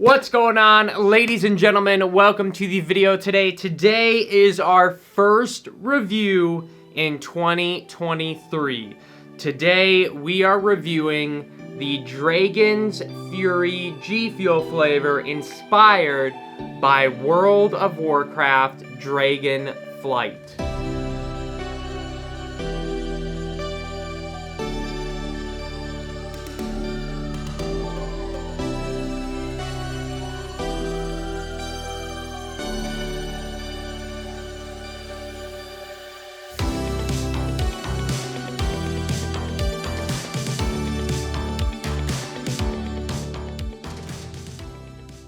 What's going on, ladies and gentlemen? Welcome to the video today. Today is our first review in 2023. Today we are reviewing the Dragons Fury GFUEL flavor inspired by World of Warcraft Dragon Flight.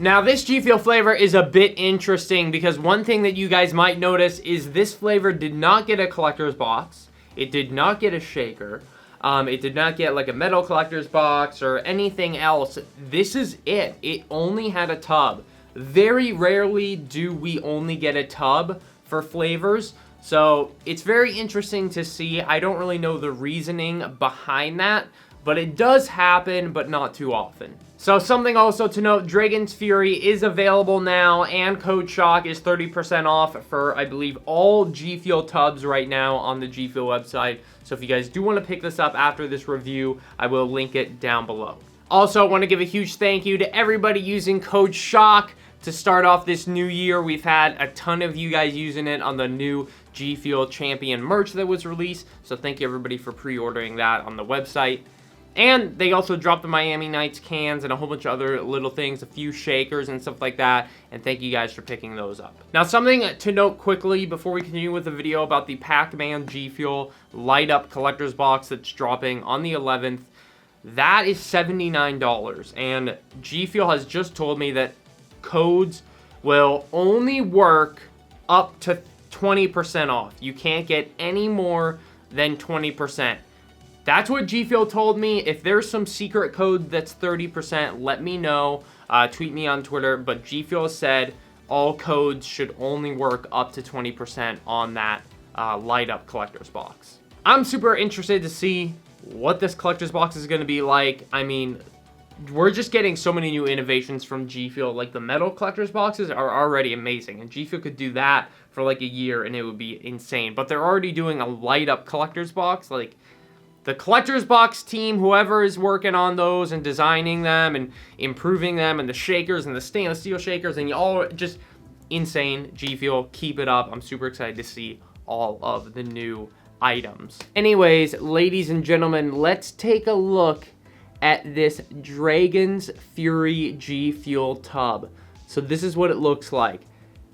Now, this GFUEL flavor is a bit interesting because one thing that you guys might notice is this flavor did not get a collector's box. It did not get a shaker. It did not get like a metal collector's box or anything else. This is it. It only had a tub. Very rarely do we only get a tub for flavors. So it's very interesting to see. I don't really know the reasoning behind that, but it does happen, but not too often. So something also to note, Dragons Fury is available now, and code SHOCK is 30% off for, I believe, all GFUEL tubs right now on the GFUEL website. So if you guys do want to pick this up after this review, I will link it down below. Also, I want to give a huge thank you to everybody using code SHOCK to start off this new year. We've had a ton of you guys using it on the new GFUEL Champion merch that was released. So thank you everybody for pre-ordering that on the website. And they also dropped the Miami Nights cans and a whole bunch of other little things, a few shakers and stuff like that. And thank you guys for picking those up. Now, something to note quickly before we continue with the video about the Pac-Man GFUEL Light Up Collector's Box that's dropping on the 11th. That is $79. And GFUEL has just told me that codes will only work up to 20% off. You can't get any more than 20%. That's what GFUEL told me. If there's some secret code that's 30%, let me know. Tweet me on Twitter. But GFUEL said all codes should only work up to 20% on that light up collector's box. I'm super interested to see what this collector's box is going to be like. I mean, we're just getting so many new innovations from GFUEL. Like the metal collector's boxes are already amazing. And GFUEL could do that for like a year and it would be insane. But they're already doing a light up collector's box. Like, the collector's box team, whoever is working on those and designing them and improving them, and the shakers and the stainless steel shakers, and y'all are just insane. GFUEL, keep it up. I'm super excited to see all of the new items. Anyways, ladies and gentlemen, let's take a look at this Dragons Fury GFUEL tub. So this is what it looks like.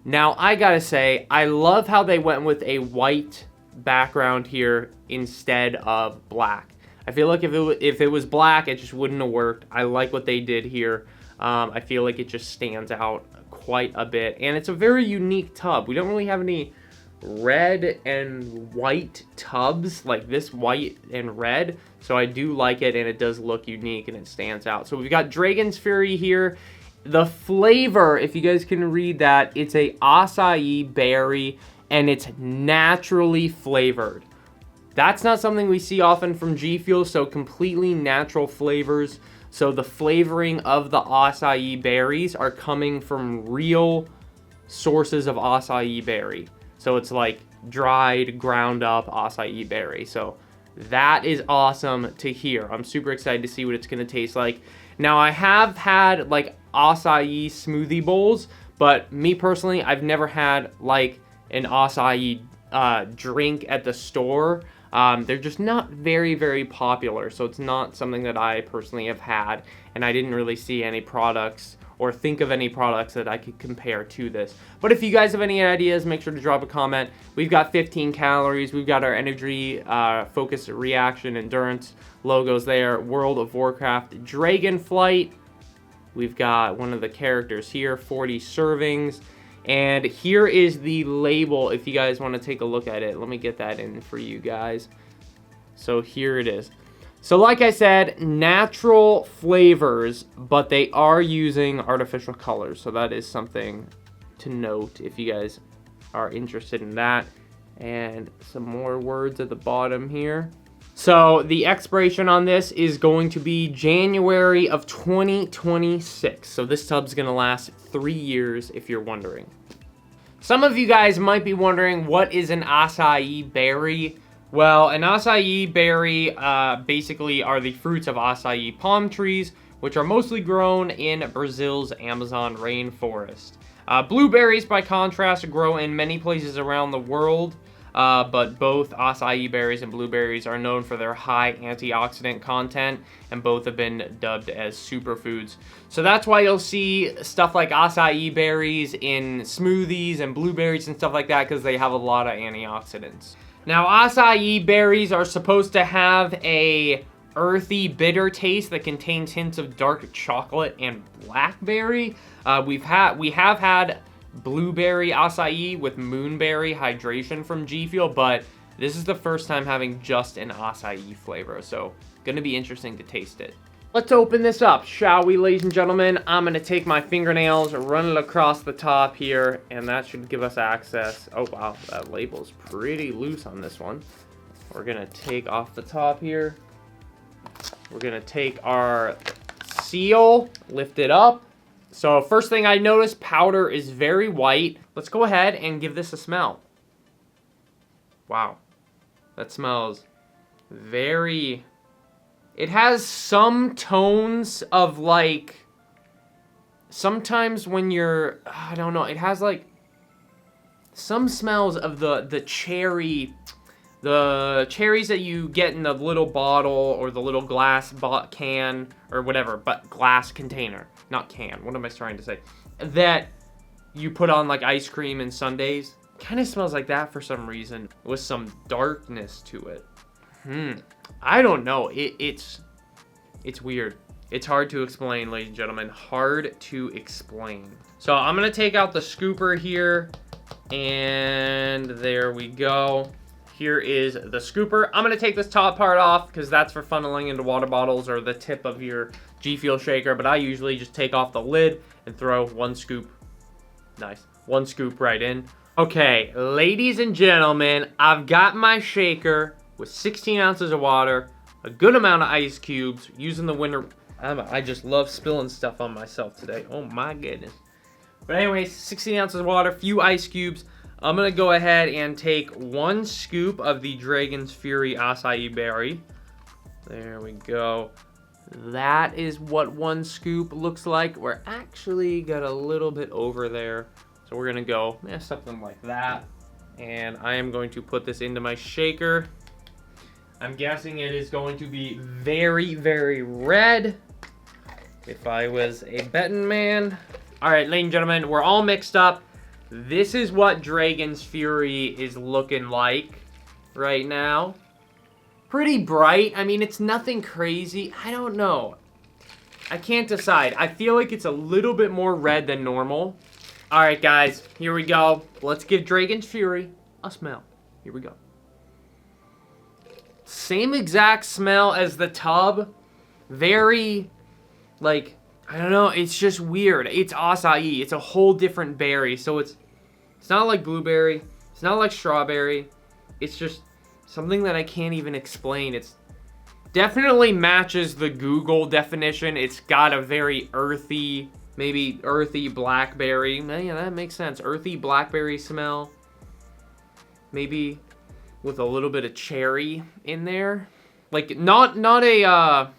Now, I gotta say, I love how they went with a white background here instead of black. I feel like if it was black, it just wouldn't have worked. I like what they did here. I feel like it just stands out quite a bit, and it's a very unique tub. We don't really have any red and white tubs like this, white and red, so I do like it, and it does look unique and it stands out. So we've got Dragons Fury here. The flavor, if you guys can read that, it's a acai berry, and it's naturally flavored. That's not something we see often from GFUEL, so completely natural flavors. So the flavoring of the acai berries are coming from real sources of acai berry. So it's like dried, ground up acai berry. So that is awesome to hear. I'm super excited to see what it's gonna taste like. Now, I have had like acai smoothie bowls, but me personally, I've never had like an acai drink at the store. They're just not very, very popular, so it's not something that I personally have had, and I didn't really see any products or think of any products that I could compare to this. But if you guys have any ideas, make sure to drop a comment. We've got 15 calories. We've got our energy, focus, reaction, endurance logos there. World of Warcraft Dragon Flight. We've got one of the characters here, 40 servings. And here is the label if you guys want to take a look at it. Let me get that in for you guys. So here it is. So like I said, natural flavors, but they are using artificial colors. So that is something to note if you guys are interested in that. And some more words at the bottom here. So the expiration on this is going to be January of 2026. So this tub's gonna last 3 years if you're wondering. Some of you guys might be wondering, what is an acai berry? Well, an acai berry basically are the fruits of acai palm trees, which are mostly grown in Brazil's Amazon rainforest. Blueberries, by contrast, grow in many places around the world. But both acai berries and blueberries are known for their high antioxidant content, and both have been dubbed as superfoods. So that's why you'll see stuff like acai berries in smoothies and blueberries and stuff like that, because they have a lot of antioxidants. Now, acai berries are supposed to have a earthy, bitter taste that contains hints of dark chocolate and blackberry. We have had blueberry acai with moonberry hydration from G Fuel, but this is the first time having just an acai flavor, so gonna be interesting to taste it. Let's open this up, shall we, ladies and gentlemen? I'm gonna take my fingernails, run it across the top here, and that should give us access. Oh wow, that label's pretty loose on this one. We're gonna take off the top here. We're gonna take our seal, lift it up. So first thing I noticed, powder is very white. Let's go ahead and give this a smell. Wow, that smells very... It has some tones of like... Sometimes when you're... I don't know, it has like... Some smells of the cherry... The cherries that you get in the little bottle or the little glass can or whatever, but glass container, not can. What am I trying to say? That you put on like ice cream and sundaes. Kind of smells like that for some reason, with some darkness to it. I don't know. It's weird. It's hard to explain, ladies and gentlemen. Hard to explain. So I'm gonna take out the scooper here, and there we go. Here is the scooper. I'm gonna take this top part off because that's for funneling into water bottles or the tip of your G Fuel shaker, but I usually just take off the lid and throw one scoop. Nice. One scoop right in. Okay, ladies and gentlemen, I've got my shaker with 16 ounces of water, a good amount of ice cubes, using the winter... I just love spilling stuff on myself today. Oh my goodness. But anyways, 16 ounces of water, few ice cubes. I'm gonna go ahead and take one scoop of the Dragons Fury acai berry. There we go. That is what one scoop looks like. We're actually got a little bit over there. So we're gonna go something like that. And I am going to put this into my shaker. I'm guessing it is going to be very, very red. If I was a betting man. All right, ladies and gentlemen, we're all mixed up. This is what Dragons Fury is looking like right now. Pretty bright. I mean, it's nothing crazy. I don't know. I can't decide. I feel like it's a little bit more red than normal. All right, guys, here we go. Let's give Dragons Fury a smell. Here we go. Same exact smell as the tub. Very, like... I don't know, it's just weird. It's acai. It's a whole different berry. So it's not like blueberry. It's not like strawberry. It's just something that I can't even explain. It's definitely matches the Google definition. It's got a very earthy, maybe earthy blackberry. Yeah, that makes sense. Earthy blackberry smell. Maybe with a little bit of cherry in there. Like, not a...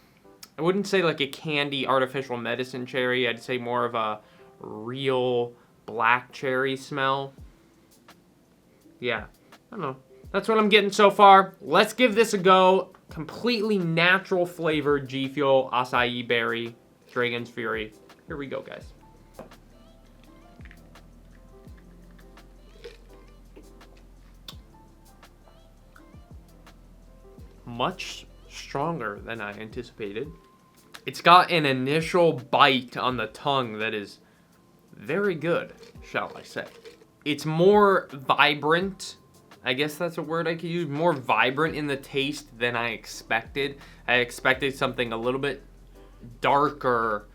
I wouldn't say like a candy artificial medicine cherry. I'd say more of a real black cherry smell. Yeah, I don't know. That's what I'm getting so far. Let's give this a go. Completely natural flavored G Fuel acai berry Dragons Fury. Here we go, guys. Much stronger than I anticipated. It's got an initial bite on the tongue that is very good, shall I say. It's more vibrant. I guess that's a word I could use. More vibrant in the taste than I expected. I expected something a little bit darker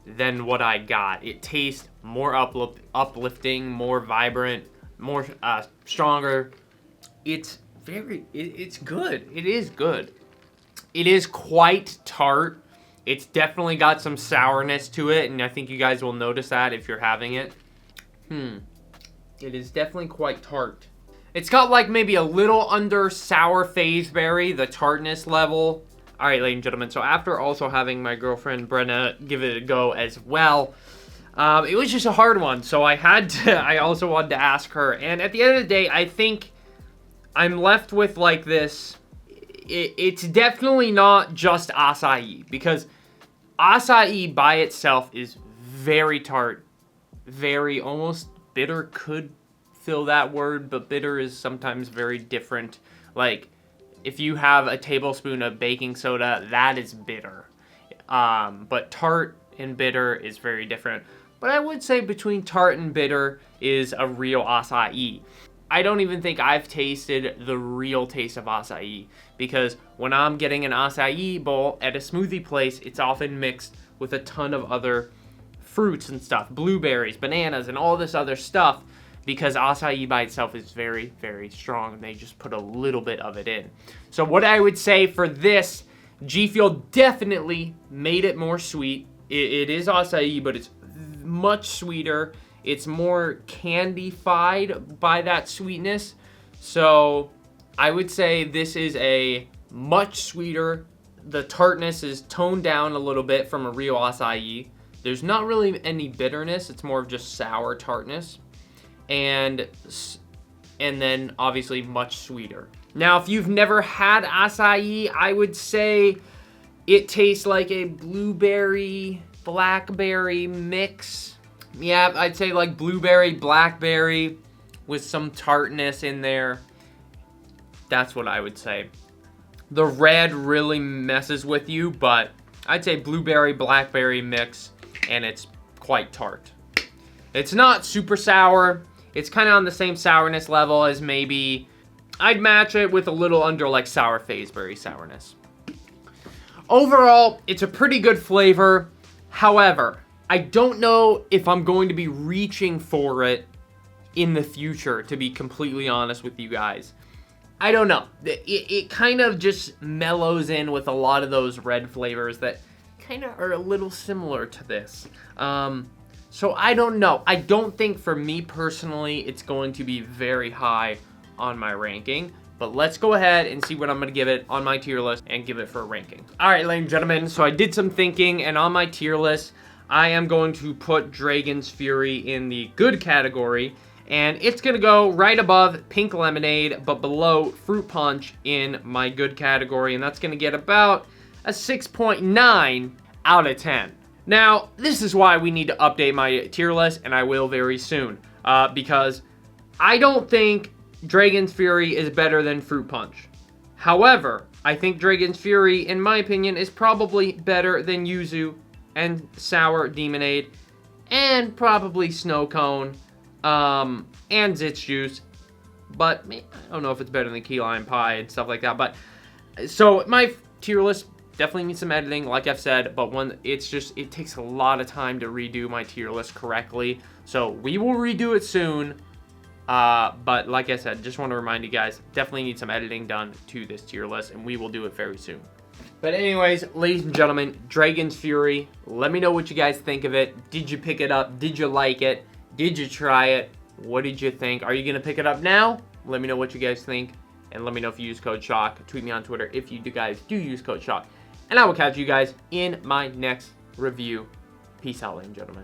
than what I got. It tastes more uplifting, more vibrant, more stronger. It's good. It is good. It is quite tart. It's definitely got some sourness to it, and I think you guys will notice that if you're having it. It is definitely quite tart. It's got like maybe a little under sour phaseberry, the tartness level. All right, ladies and gentlemen, so after also having my girlfriend Brenna give it a go as well, it was just a hard one, so I also wanted to ask her, and at the end of the day, I think I'm left with like this. It's definitely not just acai, because acai by itself is very tart, very almost bitter, could fill that word, but bitter is sometimes very different. Like, if you have a tablespoon of baking soda, that is bitter. But tart and bitter is very different. But I would say between tart and bitter is a real acai. I don't even think I've tasted the real taste of acai, because when I'm getting an acai bowl at a smoothie place, it's often mixed with a ton of other fruits and stuff, blueberries, bananas, and all this other stuff, because acai by itself is very, very strong, and they just put a little bit of it in. So what I would say for this, G Fuel definitely made it more sweet. It is acai, but it's much sweeter. It's more candified by that sweetness. So I would say this is a much sweeter. The tartness is toned down a little bit from a real acai. There's not really any bitterness. It's more of just sour tartness. And then obviously much sweeter. Now, if you've never had acai, I would say it tastes like a blueberry, blackberry mix. Yeah, I'd say like blueberry, blackberry with some tartness in there. That's what I would say. The red really messes with you, but I'd say blueberry, blackberry mix, and it's quite tart. It's not super sour. It's kind of on the same sourness level as maybe, I'd match it with a little under like sour phaseberry sourness. Overall, it's a pretty good flavor. However, I don't know if I'm going to be reaching for it in the future, to be completely honest with you guys. I don't know. It kind of just mellows in with a lot of those red flavors that kind of are a little similar to this. So I don't know. I don't think for me personally it's going to be very high on my ranking. But let's go ahead and see what I'm going to give it on my tier list and give it for a ranking. All right, ladies and gentlemen, so I did some thinking, and on my tier list, I am going to put Dragons Fury in the good category, and it's going to go right above Pink Lemonade, but below Fruit Punch in my good category, and that's going to get about a 6.9 out of 10. Now, this is why we need to update my tier list, and I will very soon, because I don't think Dragons Fury is better than Fruit Punch. However, I think Dragons Fury, in my opinion, is probably better than Yuzu and Sour Demonade, and probably Snow Cone, and Zitz Juice. But I don't know if it's better than Key Lime Pie and stuff like that. But so my tier list definitely needs some editing, like I've said. But it takes a lot of time to redo my tier list correctly. So we will redo it soon. But like I said, just want to remind you guys, definitely need some editing done to this tier list, and we will do it very soon. But anyways, ladies and gentlemen, Dragons Fury, let me know what you guys think of it. Did you pick it up? Did you like it? Did you try it? What did you think? Are you going to pick it up now? Let me know what you guys think, and let me know if you use code SHOCK. Tweet me on Twitter if you guys do use code SHOCK. And I will catch you guys in my next review. Peace out, ladies and gentlemen.